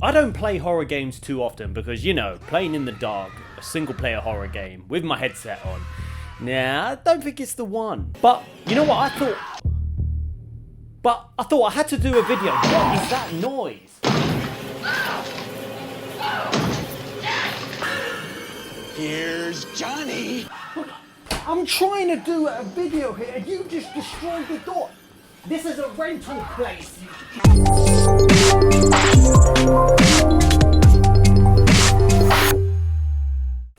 I don't play horror games too often because, you know, playing in the dark, a single player horror game with my headset on, nah, I don't think it's the one. But, you know what, I thought I had to do a video. What is that noise? Here's Johnny. I'm trying to do a video here and you just destroyed the door. This is a rental place.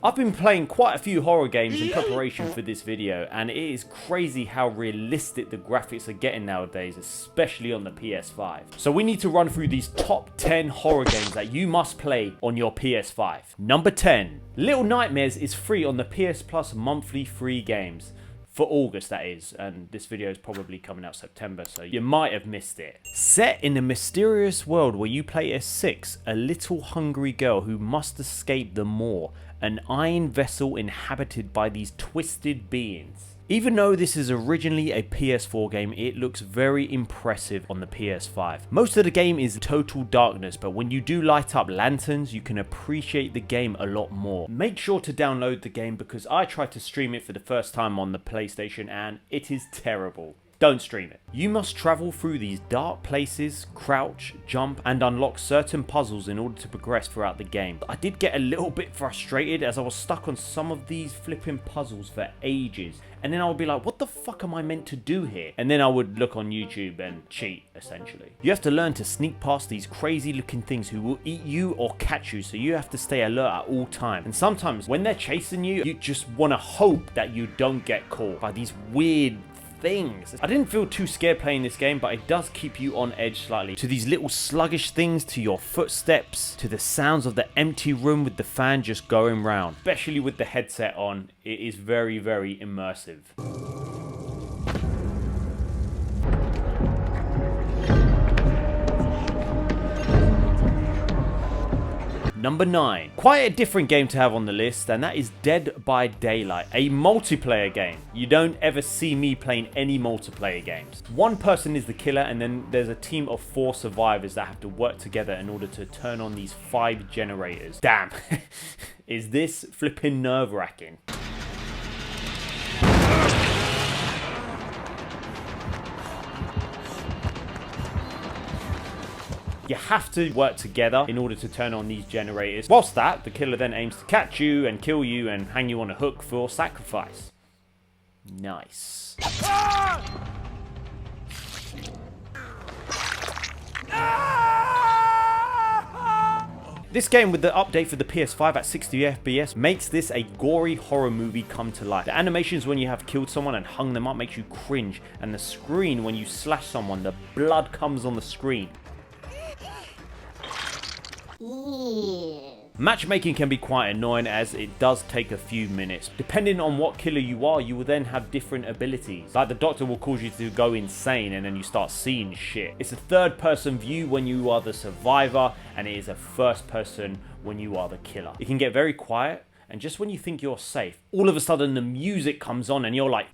I've been playing quite a few horror games in preparation for this video, and it is crazy how realistic the graphics are getting nowadays, especially on the PS5. So we need to run through these top 10 horror games that you must play on your PS5. Number 10. Little Nightmares is free on the PS Plus monthly free games. For August, that is, and this video is probably coming out September, so you might have missed it. Set in a mysterious world where you play as Six, a little hungry girl who must escape the Maw, an iron vessel inhabited by these twisted beings. Even though this is originally a PS4 game, it looks very impressive on the PS5. Most of the game is total darkness, but when you do light up lanterns, you can appreciate the game a lot more. Make sure to download the game because I tried to stream it for the first time on the PlayStation and it is terrible. Don't stream it. You must travel through these dark places, crouch, jump, and unlock certain puzzles in order to progress throughout the game. I did get a little bit frustrated as I was stuck on some of these flipping puzzles for ages. And then I would be like, what the fuck am I meant to do here? And then I would look on YouTube and cheat, essentially. You have to learn to sneak past these crazy looking things who will eat you or catch you, so you have to stay alert at all times. And sometimes when they're chasing you, you just want to hope that you don't get caught by these weird things. I didn't feel too scared playing this game, but it does keep you on edge slightly. To these little sluggish things, to your footsteps, to the sounds of the empty room with the fan just going round. Especially with the headset on, it is very, very immersive. Number 9. Quite a different game to have on the list, and that is Dead by Daylight, a multiplayer game. You don't ever see me playing any multiplayer games. One person is the killer, and then there's a team of 4 survivors that have to work together in order to turn on these 5 generators. Damn, is this flipping nerve-wracking? You have to work together in order to turn on these generators. Whilst that, the killer then aims to catch you and kill you and hang you on a hook for sacrifice. Nice. This game with the update for the PS5 at 60 FPS makes this a gory horror movie come to life. The animations when you have killed someone and hung them up makes you cringe, and the screen when you slash someone, the blood comes on the screen. Matchmaking can be quite annoying as it does take a few minutes. Depending on what killer you are, you will then have different abilities. Like the doctor will cause you to go insane and then you start seeing shit. It's a third person view when you are the survivor, and it is a first person when you are the killer. It can get very quiet, and just when you think you're safe, all of a sudden the music comes on and you're like,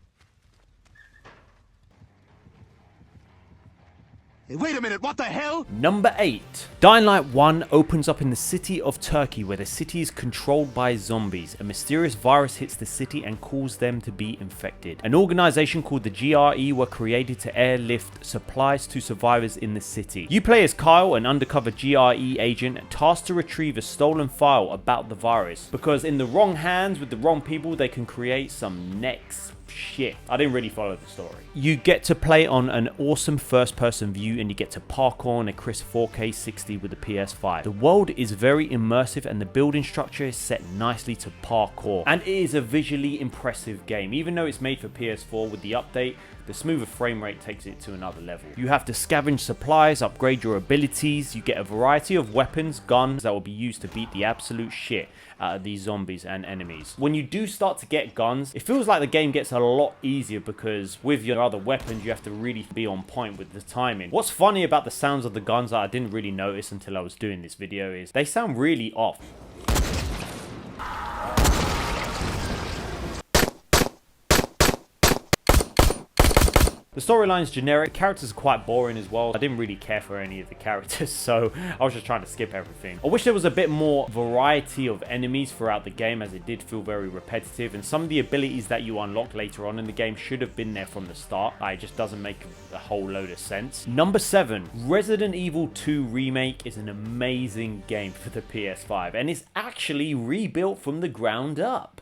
Hey, wait a minute, what the hell? Number 8. Dying Light 1 opens up in the city of Turkey, where the city is controlled by zombies. A mysterious virus hits the city and causes them to be infected. An organization called the GRE were created to airlift supplies to survivors in the city. You play as Kyle, an undercover GRE agent tasked to retrieve a stolen file about the virus, because in the wrong hands with the wrong people they can create some next shit. I didn't really follow the story. You get to play on an awesome first person view, and you get to parkour on a crisp 4K 60 with the PS5. The world is very immersive and the building structure is set nicely to parkour, and it is a visually impressive game. Even though it's made for PS4, with the update, the smoother frame rate takes it to another level. You have to scavenge supplies, upgrade your abilities, you get a variety of weapons, guns that will be used to beat the absolute shit out of these zombies and enemies. When you do start to get guns, it feels like the game gets a lot easier because with your other weapons you have to really be on point with the timing. What's funny about the sounds of the guns that I didn't really notice until I was doing this video is they sound really off. The storyline's generic, characters are quite boring as well. I didn't really care for any of the characters, so I was just trying to skip everything. I wish there was a bit more variety of enemies throughout the game, as it did feel very repetitive, and some of the abilities that you unlock later on in the game should have been there from the start. It just doesn't make a whole load of sense. Number 7, Resident Evil 2 Remake is an amazing game for the PS5, and it's actually rebuilt from the ground up.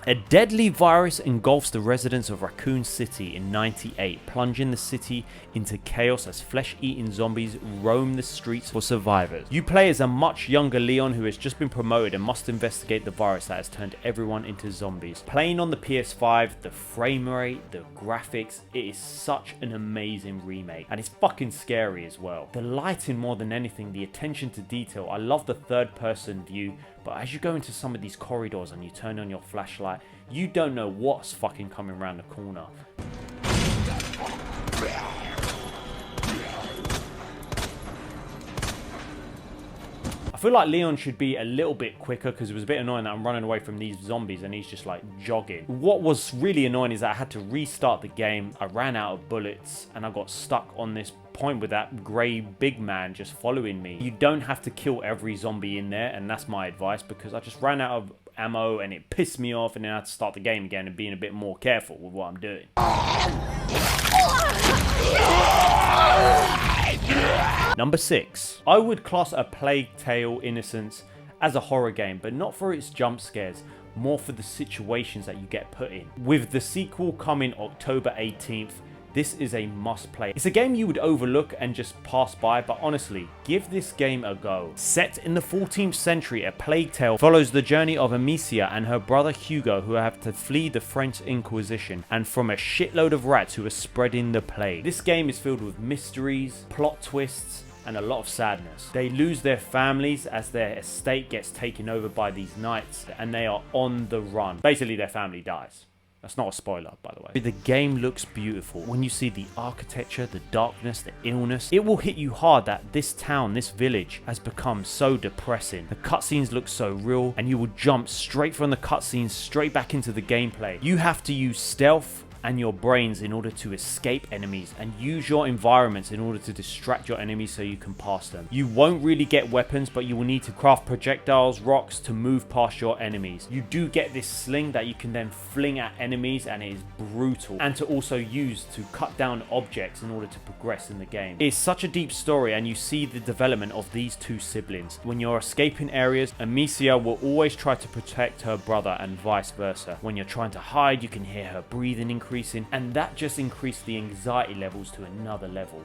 A deadly virus engulfs the residents of Raccoon City in '98, plunging the city into chaos as flesh-eating zombies roam the streets for survivors. You play as a much younger Leon who has just been promoted and must investigate the virus that has turned everyone into zombies. Playing on the PS5, the frame rate, the graphics, it is such an amazing remake, and it's fucking scary as well. The lighting more than anything, the attention to detail. I love the third-person view, but as you go into some of these corridors and you turn on your flashlight, you don't know what's fucking coming around the corner. I feel like Leon should be a little bit quicker, because it was a bit annoying that I'm running away from these zombies and he's just like jogging. What was really annoying is that I had to restart the game. I ran out of bullets and I got stuck on this point with that grey big man just following me. You don't have to kill every zombie in there, and that's my advice, because I just ran out of ammo and it pissed me off, and then I had to start the game again and being a bit more careful with what I'm doing. Number 6. I would class A Plague Tale: Innocence as a horror game, but not for its jump scares, more for the situations that you get put in. With the sequel coming October 18th, this is a must play. It's a game you would overlook and just pass by, but honestly, give this game a go. Set in the 14th century, A Plague Tale follows the journey of Amicia and her brother Hugo, who have to flee the French Inquisition and from a shitload of rats who are spreading the plague. This game is filled with mysteries, plot twists, and a lot of sadness. They lose their families as their estate gets taken over by these knights, and they are on the run. Basically, their family dies. That's not a spoiler, by the way. The game looks beautiful. When you see the architecture, the darkness, the illness, it will hit you hard that this town, this village, has become so depressing. The cutscenes look so real, and you will jump straight from the cutscenes straight back into the gameplay. You have to use stealth and your brains in order to escape enemies, and use your environments in order to distract your enemies so you can pass them. You won't really get weapons, but you will need to craft projectiles, rocks to move past your enemies. You do get this sling that you can then fling at enemies, and it is brutal, and to also use to cut down objects in order to progress in the game. It's such a deep story, and you see the development of these two siblings. When you're escaping areas, Amicia will always try to protect her brother and vice versa. When you're trying to hide, you can hear her breathing increasing, and that just increased the anxiety levels to another level.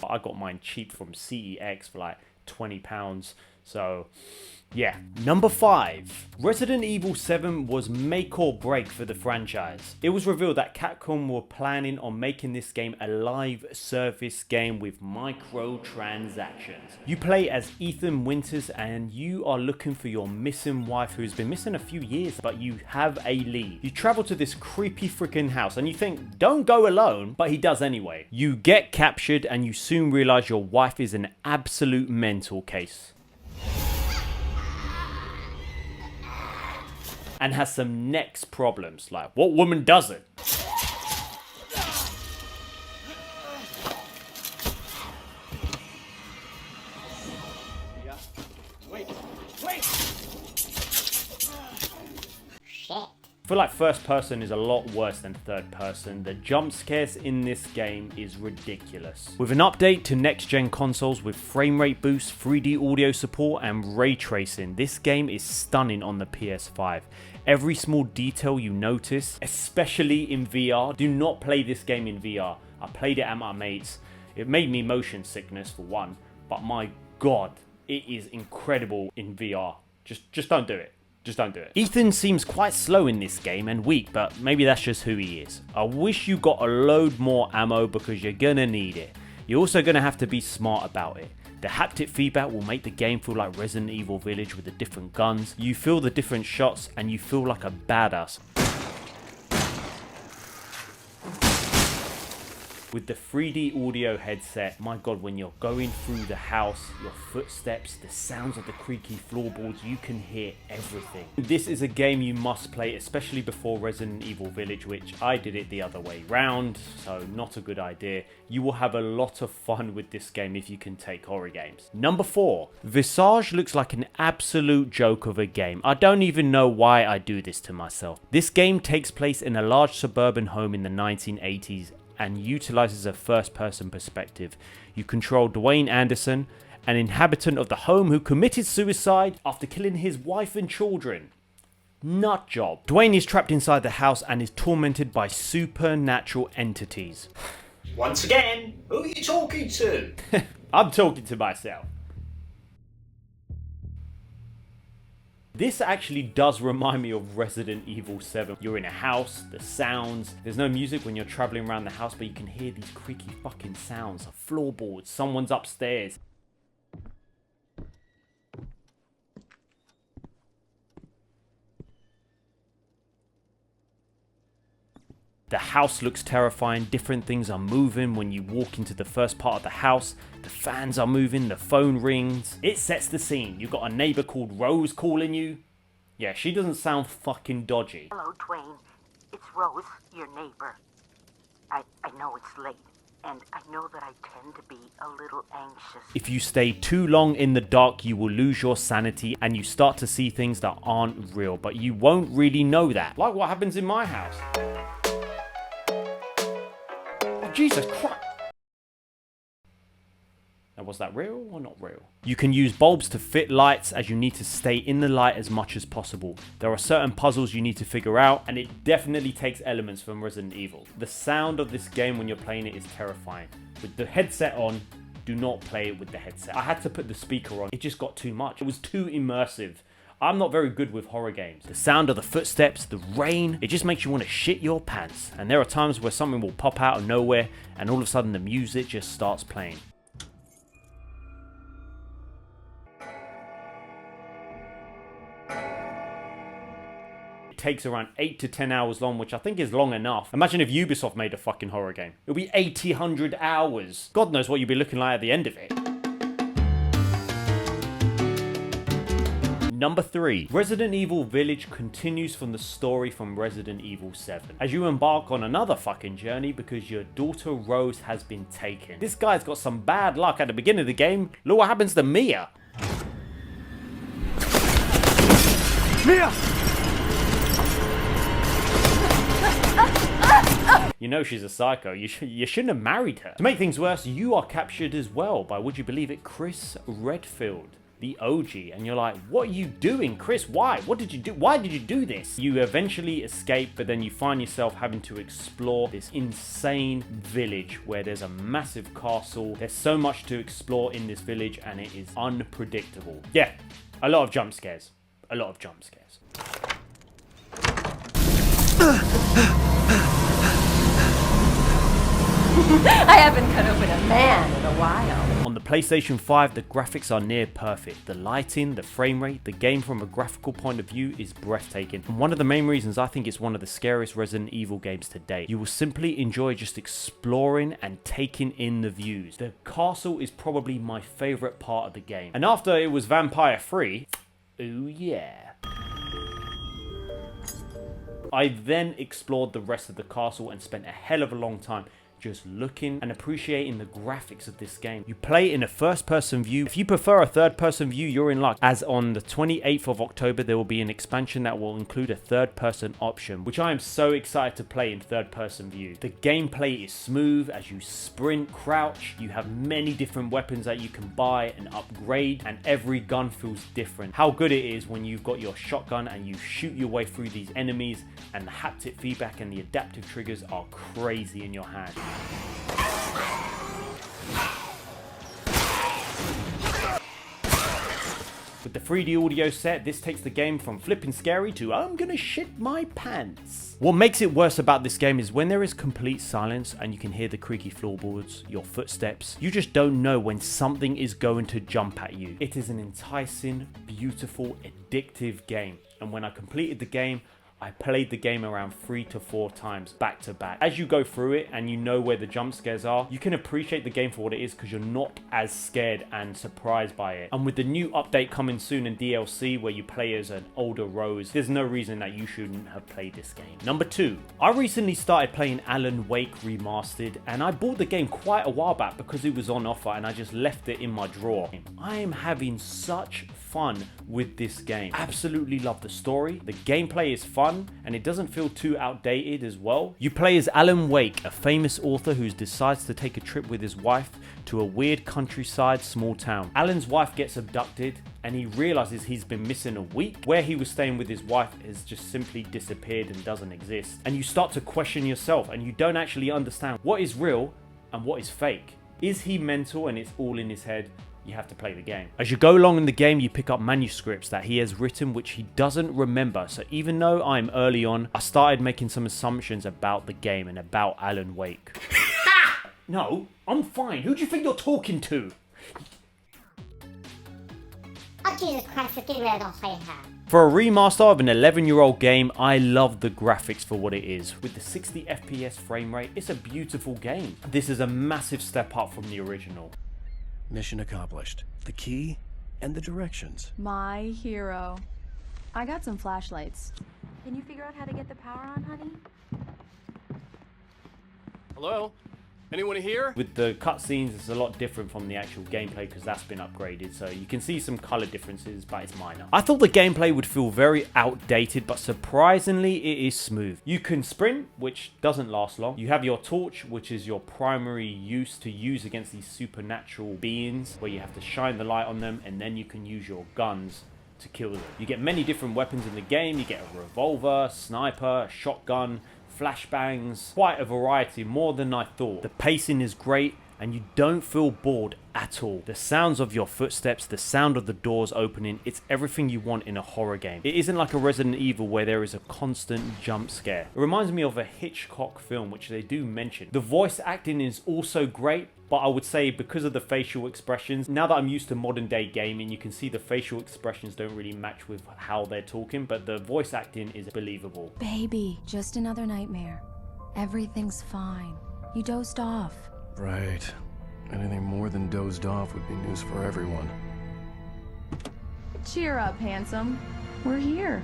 I got mine cheap from CEX for like £20, so yeah. Number 5. Resident Evil 7 was make or break for the franchise. It was revealed that Capcom were planning on making this game a live service game with microtransactions. You play as Ethan Winters, and you are looking for your missing wife, who's been missing a few years, but you have a lead. You travel to this creepy freaking house and you think, don't go alone, but he does anyway. You get captured and you soon realize your wife is an absolute mental case and has some next problems. Like, what woman doesn't? I feel like first person is a lot worse than third person. The jump scares in this game is ridiculous. With an update to next gen consoles with frame rate boost, 3D audio support and ray tracing, this game is stunning on the PS5. Every small detail you notice, especially in VR, do not play this game in VR. I played it at my mate's. It made me motion sickness for one, but my god, it is incredible in VR. Just don't do it. Just don't do it. Ethan seems quite slow in this game and weak, but maybe that's just who he is. I wish you got a load more ammo because you're gonna need it. You're also gonna have to be smart about it. The haptic feedback will make the game feel like Resident Evil Village with the different guns. You feel the different shots and you feel like a badass. With the 3D audio headset, my god, when you're going through the house, your footsteps, the sounds of the creaky floorboards, you can hear everything. This is a game you must play, especially before Resident Evil Village, which I did it the other way round, so not a good idea. You will have a lot of fun with this game if you can take horror games. Number 4. Visage looks like an absolute joke of a game. I don't even know why I do this to myself. This game takes place in a large suburban home in the 1980s and utilizes a first-person perspective. You control Dwayne Anderson, an inhabitant of the home who committed suicide after killing his wife and children. Nut job. Dwayne is trapped inside the house and is tormented by supernatural entities. Once again, who are you talking to? I'm talking to myself. This actually does remind me of Resident Evil 7. You're in a house, the sounds, there's no music when you're traveling around the house, but you can hear these creaky fucking sounds of floorboards, someone's upstairs. The house looks terrifying, different things are moving when you walk into the first part of the house, the fans are moving, the phone rings. It sets the scene. You've got a neighbor called Rose calling you. Yeah, she doesn't sound fucking dodgy. Hello, Dwayne. It's Rose, your neighbor. I know it's late, and I know that I tend to be a little anxious. If you stay too long in the dark, you will lose your sanity and you start to see things that aren't real, but you won't really know that. Like what happens in my house. Oh, Jesus Christ. Now, was that real or not real? You can use bulbs to fit lights as you need to stay in the light as much as possible. There are certain puzzles you need to figure out, and it definitely takes elements from Resident Evil. The sound of this game when you're playing it is terrifying. With the headset on, do not play it with the headset. I had to put the speaker on. It just got too much. It was too immersive. I'm not very good with horror games. The sound of the footsteps, the rain, it just makes you want to shit your pants. And there are times where something will pop out of nowhere and all of a sudden the music just starts playing. Takes around 8 to 10 hours long, which I think is long enough. Imagine if Ubisoft made a fucking horror game. It'll be 100 hours. God knows what you'll be looking like at the end of it. Number 3. Resident Evil Village continues from the story from Resident Evil 7. As you embark on another fucking journey because your daughter Rose has been taken. This guy's got some bad luck at the beginning of the game. Look what happens to Mia. Mia! You know she's a psycho. You shouldn't have married her. To make things worse, you are captured as well by, would you believe it, Chris Redfield, the OG. And you're like, what are you doing, Chris? Why? What did you do? Why did you do this? You eventually escape, but then you find yourself having to explore this insane village where there's a massive castle. There's so much to explore in this village and it is unpredictable. Yeah, a lot of jump scares. A lot of jump scares. I haven't cut open a man in a while. On the PlayStation 5, the graphics are near perfect. The lighting, the frame rate, the game from a graphical point of view is breathtaking. And one of the main reasons I think it's one of the scariest Resident Evil games to date. You will simply enjoy just exploring and taking in the views. The castle is probably my favorite part of the game. And after it was vampire free, ooh yeah. I then explored the rest of the castle and spent a hell of a long time just looking and appreciating the graphics of this game. You play in a first-person view. If you prefer a third-person view, you're in luck, as on the 28th of October there will be an expansion that will include a third-person option, which I am so excited to play in third-person view. The gameplay is smooth as you sprint, crouch, you have many different weapons that you can buy and upgrade, and every gun feels different. How good it is when you've got your shotgun and you shoot your way through these enemies, and the haptic feedback and the adaptive triggers are crazy in your hand. With the 3D audio set, this takes the game from flipping scary to I'm gonna shit my pants. What makes it worse about this game is when there is complete silence and you can hear the creaky floorboards, your footsteps, you just don't know when something is going to jump at you. It is an enticing, beautiful, addictive game. And when I completed the game, I played the game around 3 to 4 times back to back. As you go through it and you know where the jump scares are, you can appreciate the game for what it is because you're not as scared and surprised by it. And with the new update coming soon in DLC where you play as an older Rose, there's no reason that you shouldn't have played this game. Number 2, I recently started playing Alan Wake Remastered, and I bought the game quite a while back because it was on offer and I just left it in my drawer. I am having such fun with this game. Absolutely love the story. The gameplay is fun and it doesn't feel too outdated as well. You play as Alan Wake, a famous author who decides to take a trip with his wife to a weird countryside small town. Alan's wife gets abducted and he realizes he's been missing a week. Where he was staying with his wife has just simply disappeared and doesn't exist. And you start to question yourself and you don't actually understand what is real and what is fake. Is he mental and it's all in his head? You have to play the game. As you go along in the game, you pick up manuscripts that he has written which he doesn't remember. So even though I'm early on, I started making some assumptions about the game and about Alan Wake. No, I'm fine. Who do you think you're talking to? Oh, Jesus Christ, we're getting rid of the whole hair. For a remaster of an 11-year-old game, I love the graphics for what it is. With the 60 FPS frame rate, it's a beautiful game. This is a massive step up from the original. Mission accomplished. The key and the directions. My hero. I got some flashlights. Can you figure out how to get the power on, honey? Hello? Anyone here? With the cutscenes, it's a lot different from the actual gameplay because that's been upgraded, so you can see some color differences, but it's minor. I thought the gameplay would feel very outdated, but surprisingly it is smooth. You can sprint, which doesn't last long. You have your torch, which is your primary use against these supernatural beings, where you have to shine the light on them, and then you can use your guns to kill them. You get many different weapons in the game. You get a revolver, sniper, a shotgun, flashbangs, quite a variety, more than I thought. The pacing is great and you don't feel bored at all. The sounds of your footsteps, the sound of the doors opening, it's everything you want in a horror game. It isn't like a Resident Evil where there is a constant jump scare. It reminds me of a Hitchcock film, which they do mention. The voice acting is also great, but I would say because of the facial expressions, now that I'm used to modern day gaming, you can see the facial expressions don't really match with how they're talking, but the voice acting is believable. Baby, just another nightmare. Everything's fine. You dozed off. Right. Anything more than dozed off would be news for everyone. Cheer up, handsome. We're here.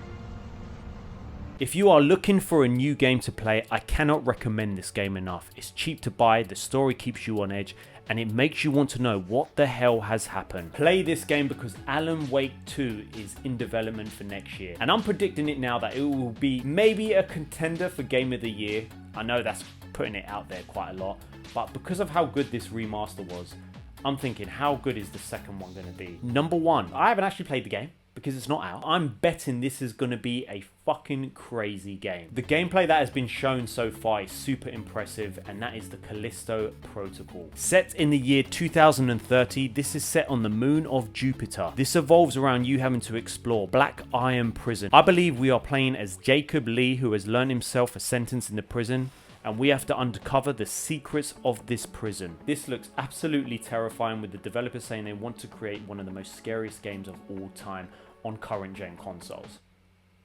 If you are looking for a new game to play, I cannot recommend this game enough. It's cheap to buy, the story keeps you on edge, and it makes you want to know what the hell has happened. Play this game because Alan Wake 2 is in development for next year. And I'm predicting it now that it will be maybe a contender for Game of the Year. I know that's putting it out there quite a lot, but because of how good this remaster was, I'm thinking how good is the second one going to be? Number 1, I haven't actually played the game because it's not out. I'm betting this is going to be a fucking crazy game. The gameplay that has been shown so far is super impressive, and that is the Callisto Protocol. Set in the year 2030, this is set on the moon of Jupiter. This evolves around you having to explore Black Iron Prison. I believe we are playing as Jacob Lee, who has learned himself a sentence in the prison, and we have to uncover the secrets of this prison. This looks absolutely terrifying, with the developers saying they want to create one of the most scariest games of all time on current gen consoles.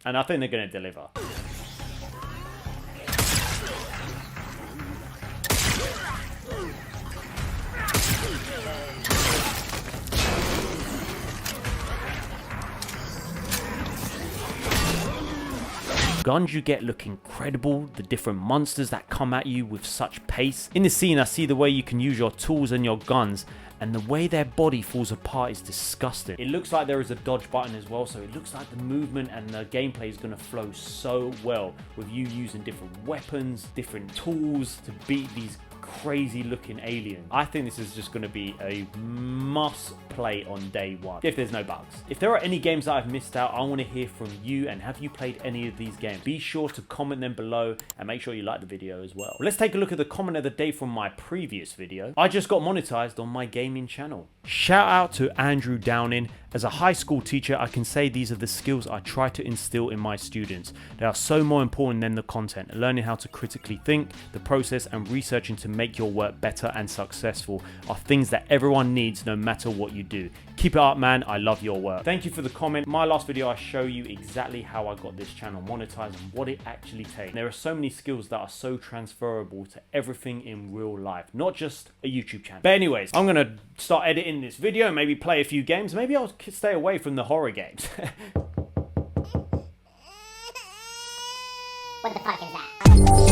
And I think they're going to deliver. Guns you get look incredible, the different monsters that come at you with such pace. In the scene I see the way you can use your tools and your guns, and the way their body falls apart is disgusting. It looks like there is a dodge button as well, so it looks like the movement and the gameplay is going to flow so well with you using different weapons, different tools to beat these crazy looking aliens. I think this is just going to be a must play on day one, if there's no bugs. If there are any games that I've missed out, I want to hear from you, and have you played any of these games? Be sure to comment them below and make sure you like the video as well. Let's take a look at the comment of the day from my previous video. I just got monetized on my gaming channel. Shout out to Andrew Downing As a high school teacher, I can say these are the skills I try to instill in my students. They are so more important than the content. Learning how to critically think, the process, and researching to make your work better and successful are things that everyone needs no matter what you do. Keep it up, man. I love your work. Thank you for the comment. My last video, I show you exactly how I got this channel monetized and what it actually takes. There are so many skills that are so transferable to everything in real life, not just a YouTube channel. But anyways, I'm gonna start editing this video, maybe play a few games. Maybe I'll stay away from the horror games. What the fuck is that?